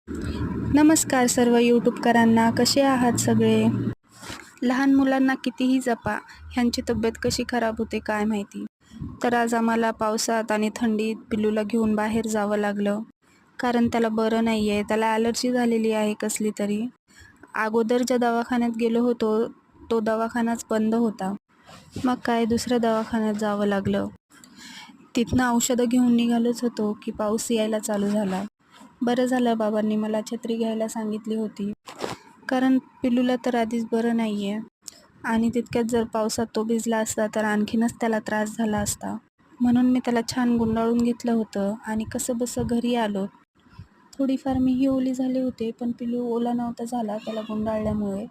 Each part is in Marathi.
नमस्कार सर्व यूट्यूबकरांना, कसे आहात सगळे? लहान मुलांना कितीही जपा, ह्यांची तब्येत कशी खराब होते काय माहिती. तर आज आम्हाला पावसात आणि थंडीत पिल्लूला घेऊन बाहेर जावं लागलं, कारण त्याला बरं नाही आहे. त्याला ॲलर्जी झालेली आहे कसली तरी. अगोदर ज्या दवाखान्यात गेलो होतो, तो दवाखानाच बंद होता. मग काय दुसऱ्या दवाखान्यात जावं लागलं. तिथनं औषधं घेऊन निघालोच होतो की पाऊस यायला चालू झाला. बरं झालं बाबांनी मला छत्री घ्यायला सांगितली होती, कारण पिल्लूला तर आधीच बरं नाही आहे आणि तितक्यात जर पावसात तो भिजला असता तर आणखीनच त्याला त्रास झाला असता. म्हणून मी त्याला छान गुंडाळून घेतलं होतं आणि कसंबसं घरी आलो. थोडीफार मीही ओली झाले होते, पण पिल्लू ओला नव्हता झाला त्याला गुंडाळल्यामुळे.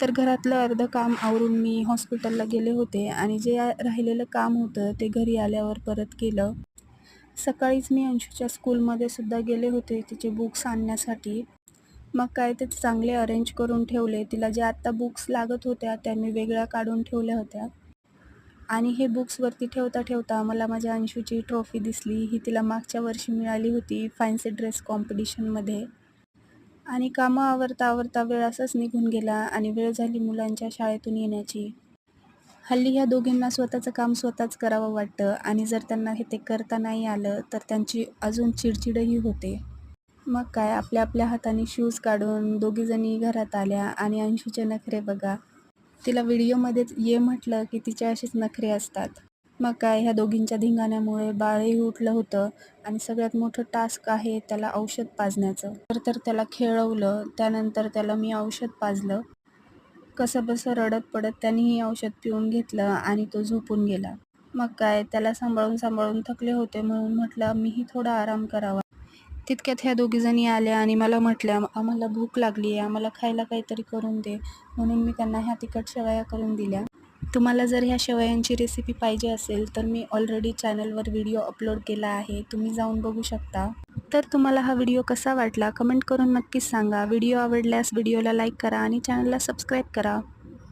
तर घरातलं अर्धं काम आवरून मी हॉस्पिटलला गेले होते आणि जे राहिलेलं काम होतं ते घरी आल्यावर परत केलं. सकाळीच मी अंशूच्या स्कूलमध्ये सुद्धा गेले होते तिचे बुक्स आणण्यासाठी. मग काय ते चांगले अरेंज करून ठेवले. तिला ज्या आत्ता बुक्स लागत होत्या त्या मी वेगळ्या काढून ठेवल्या होत्या. आणि हे बुक्स वरती ठेवता ठेवता मला माझ्या अंशूची ट्रॉफी दिसली. ही तिला मागच्या वर्षी मिळाली होती फॅन्सी ड्रेस कॉम्पिटिशनमध्ये. आणि कामं आवरता वेळ असाच निघून गेला आणि वेळ झाली मुलांच्या शाळेतून येण्याची. हल्ली ह्या दोघींना स्वतःचं काम स्वतःच करावं वाटतं आणि जर त्यांना हे ते करता नाही आलं तर त्यांची अजून चिडचिडही होते. मग काय आपल्या आपल्या हाताने शूज काढून दोघीजणी घरात आल्या आणि अंशूचे नखरे बघा. तिला व्हिडिओमध्येच ये म्हटलं की तिचे असेच नखरे असतात. मग काय ह्या दोघींच्या धिंगाण्यामुळे बाळही उठलं होतं आणि सगळ्यात मोठं टास्क आहे त्याला औषध पाजण्याचं. तर त्याला खेळवलं, त्यानंतर त्याला मी औषध पाजलं. कसंबसं रडत पडत त्यानेही औषध पिऊन घेतलं आणि तो झोपून गेला. मग काय त्याला सांभाळून थकले होते म्हणून म्हटलं मीही थोडा आराम करावा. तितक्यात ह्या दोघीजणी आल्या आणि मला म्हटल्या, आम्हाला भूक लागली आहे, आम्हाला खायला काहीतरी करून दे. म्हणून मी त्यांना ह्या तिखट शेवया करून दिल्या. तुम्हाला जर ह्या शेवयांची रेसिपी पाहिजे असेल तर मी ऑलरेडी चॅनलवर व्हिडिओ अपलोड केला आहे, तुम्ही जाऊन बघू शकता. तर तुम्हाला हा व्हिडिओ कसा वाटला कमेंट करून नक्कीच सांगा. व्हिडिओ आवडल्यास व्हिडिओला लाईक करा आणि चॅनलला सबस्क्राईब करा.